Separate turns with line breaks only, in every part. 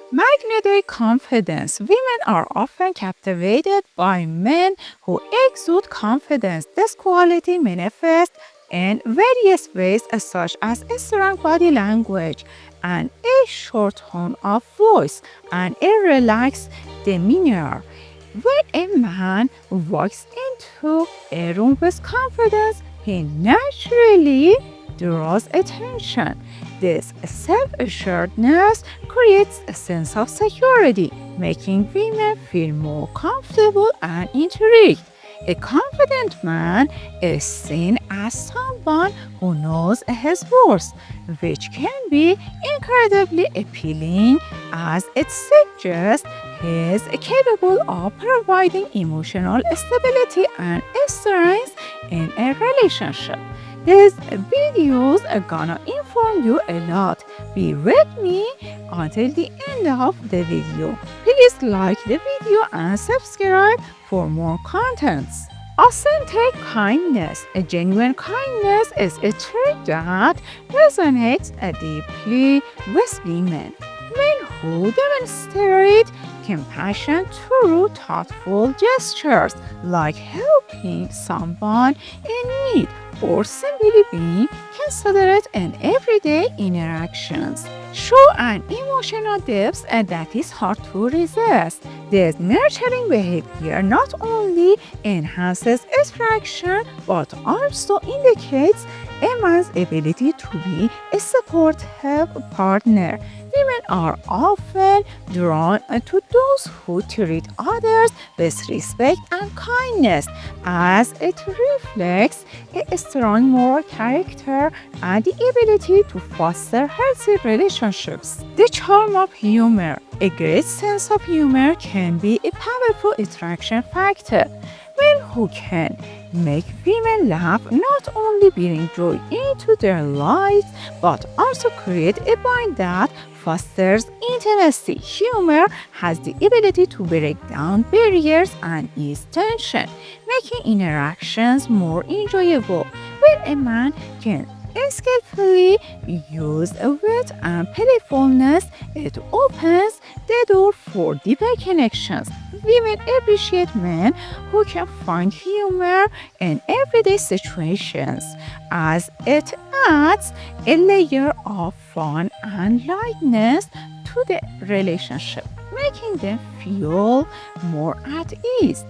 Magnetic confidence. Women are often captivated by men who exude confidence. This quality manifests in various ways, such as a strong body language and a short tone of voice and a relaxed demeanor. When a man walks into a room with confidence, he naturally draws attention. This self assuredness creates a sense of security, making women feel more comfortable and intrigued. A confident man is seen as someone who knows his worth, which can be incredibly appealing as it suggests he is capable of providing emotional stability and strength in a relationship. These videos are gonna inform you a lot. Be with me until the end of the video. Please like the video and subscribe for more contents. Authentic kindness. A genuine kindness is a trait that resonates deeply with women. Men who demonstrate compassion through thoughtful gestures like helping someone in need or simply being considerate in everyday interactions show an emotional depth that is hard to resist. This nurturing behavior not only enhances attraction but also indicates a man's ability to be a supportive partner. Women are often drawn to those who treat others with respect and kindness, as it reflects a strong moral character and the ability to foster healthy relationships. The charm of humor. A great sense of humor can be a powerful attraction factor. Men who can make women laugh not only bring joy into their lives but also create a bond that fosters intimacy. Humor has the ability to break down barriers and ease tension, making interactions more enjoyable. When a man can skillfully use wit and playfulness, it opens the door for deeper connections. Women appreciate men who can find humor in everyday situations, as it adds a layer of fun and lightness to the relationship, making them feel more at ease.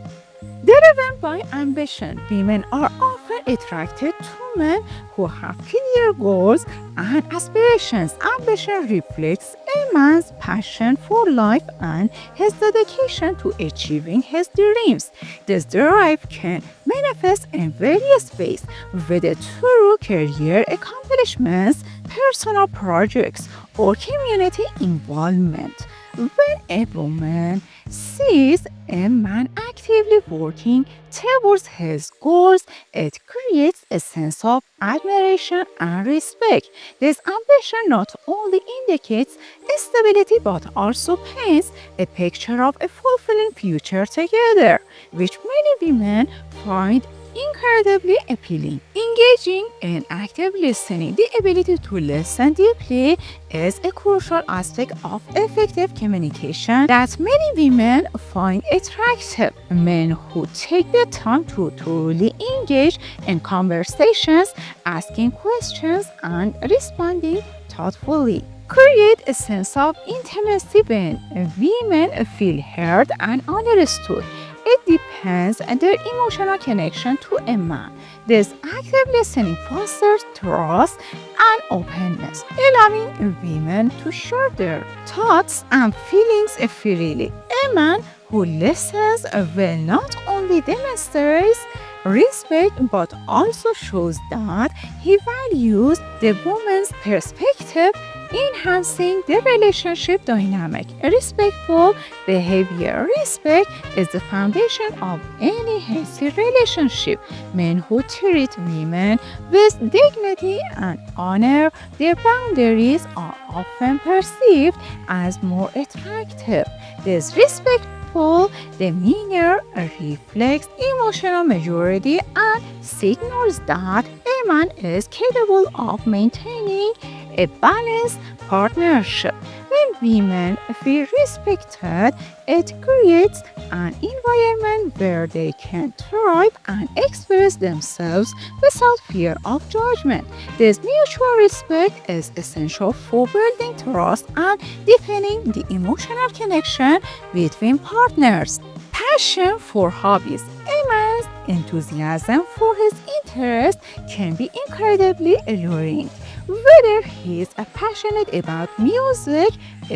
Driven by ambition, women are often attracted to men who have clear goals and aspirations. Ambition reflects a man's passion for life and his dedication to achieving his dreams. This drive can manifest in various ways, whether through career accomplishments, personal projects, or community involvement. When a woman sees a man actively working towards his goals, it creates a sense of admiration and respect. This ambition not only indicates stability but also paints a picture of a fulfilling future together, which many women find incredibly appealing. Engaging in active listening. The ability to listen deeply is a crucial aspect of effective communication that many women find attractive. Men who take the time to truly engage in conversations, asking questions, and responding thoughtfully create a sense of intimacy when women feel heard and understood. It depends on their emotional connection to a man. This active listening fosters trust and openness, allowing women to share their thoughts and feelings freely. A man who listens will not only demonstrates respect but also shows that he values the woman's perspective, enhancing the relationship dynamic. Respectful behavior. Respect is the foundation of any healthy relationship. Men who treat women with dignity and honor their boundaries are often perceived as more attractive. This respectful demeanor reflects emotional maturity and signals that a man is capable of maintaining a balanced partnership. When women feel respected, it creates an environment where they can thrive and express themselves without fear of judgment. This mutual respect is essential for building trust and deepening the emotional connection between partners. Passion for hobbies. A man's enthusiasm for his interest can be incredibly alluring. Whether he is passionate about music,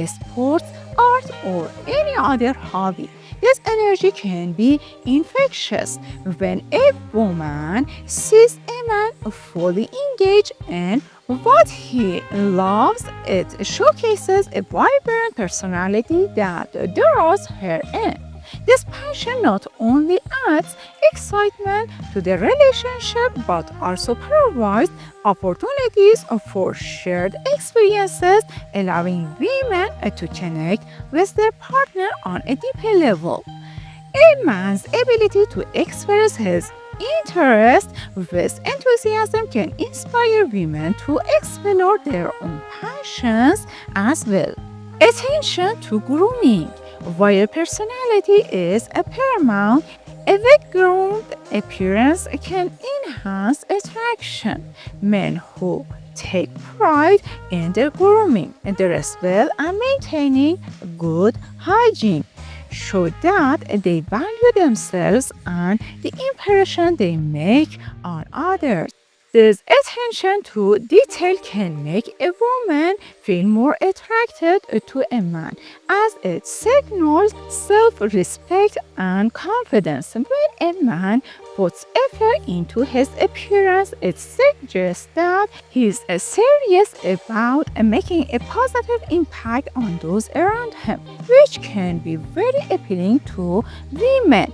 sports, art, or any other hobby, this energy can be infectious. When a woman sees a man fully engaged in what he loves, it showcases a vibrant personality that draws her in. This passion not only adds excitement to the relationship but also provides opportunities for shared experiences, allowing women to connect with their partner on a deeper level. A man's ability to express his interest with enthusiasm can inspire women to explore their own passions as well. Attention to grooming. While personality is a paramount, a well-groomed appearance can enhance attraction. Men who take pride in their grooming, dress well, and maintaining good hygiene show that they value themselves and the impression they make on others. This attention to detail can make a woman feel more attracted to a man as it signals self-respect and confidence. When a man puts effort into his appearance, it suggests that he is serious about making a positive impact on those around him, which can be very appealing to women.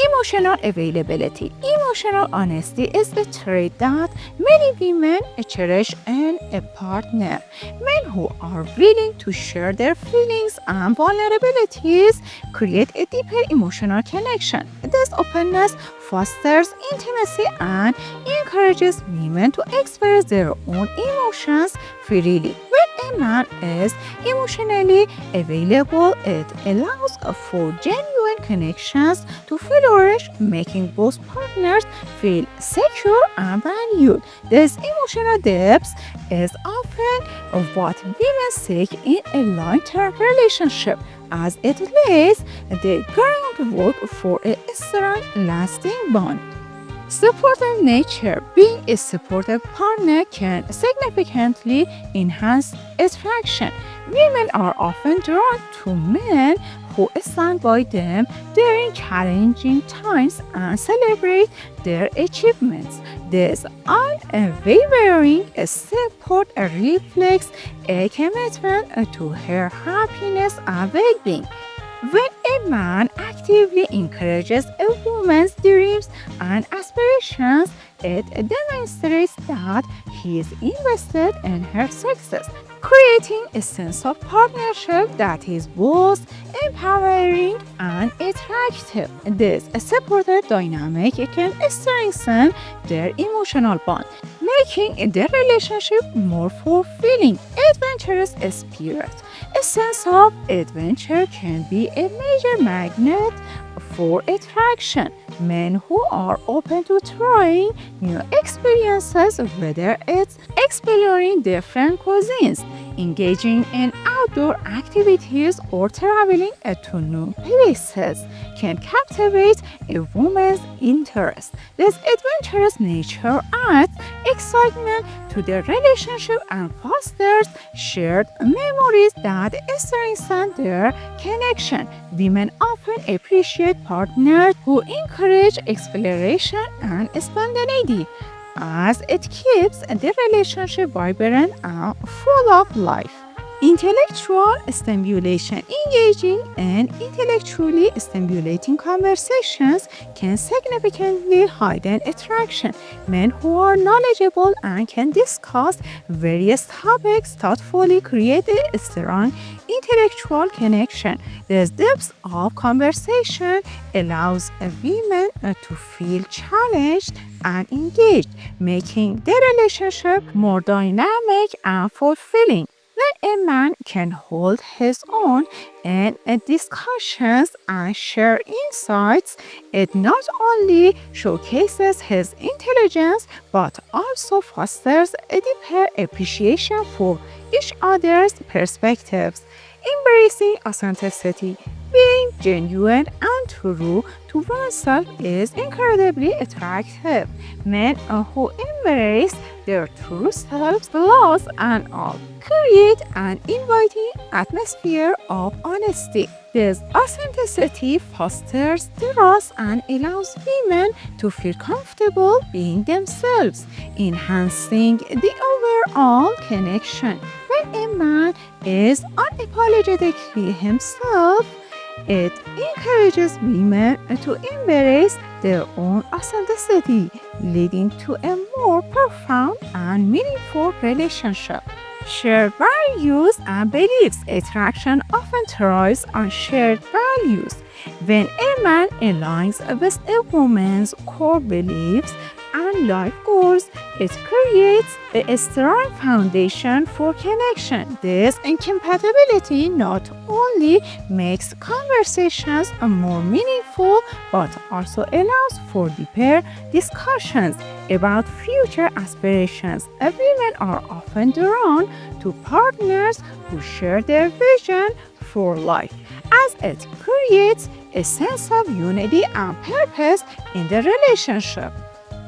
Emotional availability. Emotional honesty is a trait that many women cherish in a partner. Men who are willing to share their feelings and vulnerabilities create a deeper emotional connection. This openness fosters intimacy and encourages women to express their own emotions freely. When a man is emotionally available, it allows for genuine connections to flourish, making both partners feel secure and valued. This emotional depth is often what women seek in a long-term relationship, as it lays the groundwork for a strong, lasting bond. Supportive nature. Being a supportive partner can significantly enhance attraction. Women are often drawn to men who stand by them during challenging times and celebrate their achievements. This unwavering support reflects a commitment to her happiness and well-being. When a man actively encourages a woman's dreams and aspirations, it demonstrates that he is invested in her success, creating a sense of partnership that is both empowering and attractive. This supportive dynamic can strengthen their emotional bond, making their relationship more fulfilling. Adventurous spirit. A sense of adventure can be a major magnet for attraction. Men who are open to trying new experiences, whether it's exploring different cuisines, engaging in outdoor activities, or traveling to new places, can captivate a woman's interest. This adventurous nature adds excitement to their relationship and fosters shared memories that strengthen their connection. Women often appreciate partners who encourage exploration and spontaneity, as it keeps the relationship vibrant and full of life. Intellectual stimulation. Engaging in intellectually stimulating conversations can significantly heighten attraction. Men who are knowledgeable and can discuss various topics thoughtfully create a strong intellectual connection. The depth of conversation allows a woman to feel challenged and engaged, making the relationship more dynamic and fulfilling. When a man can hold his own in discussions and share insights, it not only showcases his intelligence but also fosters a deeper appreciation for each other's perspectives. Embracing authenticity, being genuine and true to oneself is incredibly attractive. Men who embrace their true selves, flaws and all, create an inviting atmosphere of honesty. This authenticity fosters trust and allows women to feel comfortable being themselves, enhancing the overall connection. When a man is unapologetically himself, it encourages women to embrace their own authenticity, leading to a more profound and meaningful relationship. Shared values and beliefs. Attraction often thrives on shared values. When a man aligns with a woman's core beliefs and life goals, it creates a strong foundation for connection. This incompatibility not only makes conversations more meaningful but also allows for deeper discussions about future aspirations. Women are often drawn to partners who share their vision for life, as it creates a sense of unity and purpose in the relationship.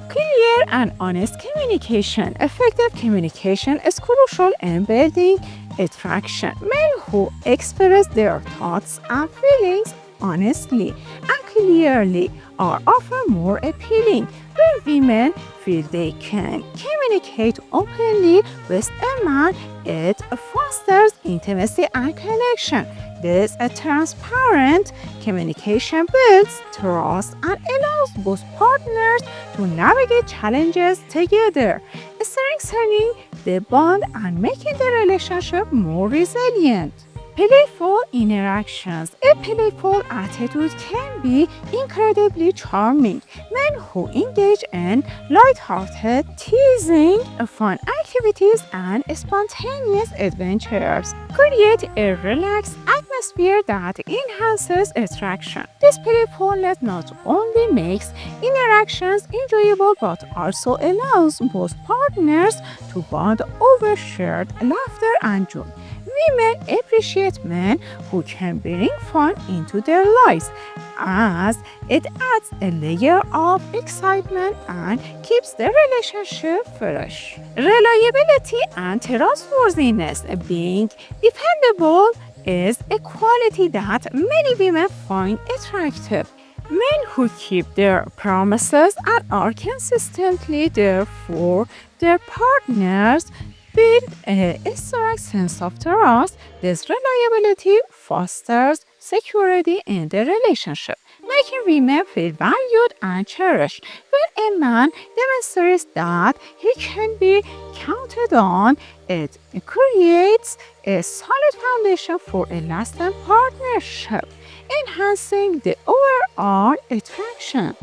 Clear and honest communication. Effective communication is crucial in building attraction. Men who express their thoughts and feelings honestly and clearly are often more appealing. When women feel they can communicate openly with a man, it fosters intimacy and connection. This transparent communication builds trust and allows both partners to navigate challenges together, strengthening the bond and making the relationship more resilient. Playful interactions. A playful attitude can be incredibly charming. Men who engage in light-hearted, teasing, fun activities and spontaneous adventures create a relaxed atmosphere that enhances attraction. This playfulness not only makes interactions enjoyable but also allows both partners to bond over shared laughter and joy. Women appreciate men who can bring fun into their lives, as it adds a layer of excitement and keeps the relationship fresh. Reliability and trustworthiness. Being dependable is a quality that many women find attractive. Men who keep their promises and are consistently there for their partners build a strong sense of trust. This reliability fosters security in the relationship, making women feel valued and cherished. When a man demonstrates that he can be counted on, it creates a solid foundation for a lasting partnership, enhancing the overall attraction.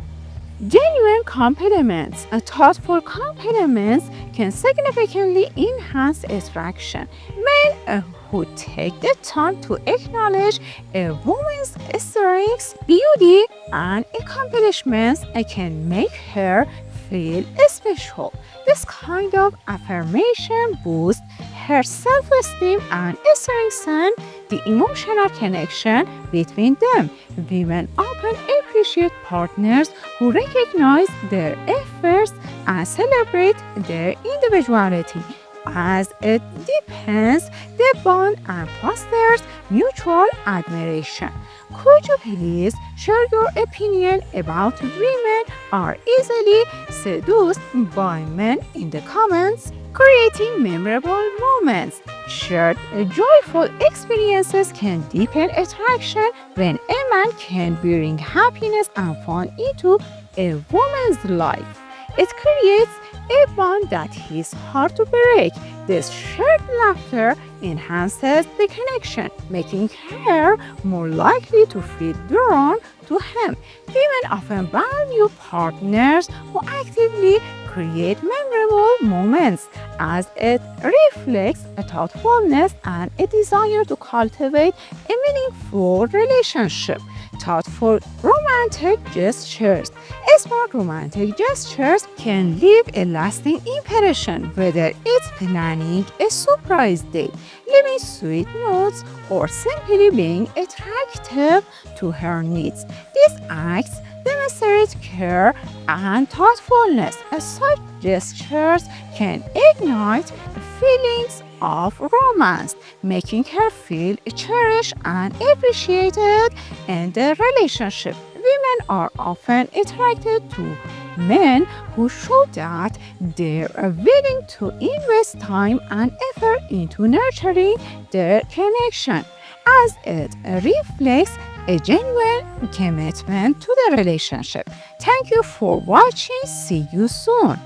Genuine compliments. Thoughtful compliments can significantly enhance attraction. Men who take the time to acknowledge a woman's strengths, beauty, and accomplishments can make her feel special. This kind of affirmation boosts her self-esteem and strengthens the emotional connection between them. Women often appreciate partners who recognize their efforts and celebrate their individuality, as it deepens the bond and fosters mutual admiration. Could you please share your opinion about women are easily seduced by men in the comments? Creating memorable moments. Shared joyful experiences can deepen attraction when a man can bring happiness and fun into a woman's life. It creates a bond that is hard to break. This shared laughter enhances the connection, making her more likely to feel drawn to him. Women often value partners who actively create memorable moments as it reflects a thoughtfulness and a desire to cultivate a meaningful relationship. Thoughtful romantic gestures. Smart romantic gestures can leave a lasting impression, whether it's planning a surprise date, leaving sweet notes, or simply being attractive to her needs. These acts demonstrate care and thoughtfulness. As such gestures can ignite feelings of romance, making her feel cherished and appreciated in the relationship. Women are often attracted to men who show that they are willing to invest time and effort into nurturing their connection, as it reflects a genuine commitment to the relationship. Thank you for watching. See you soon.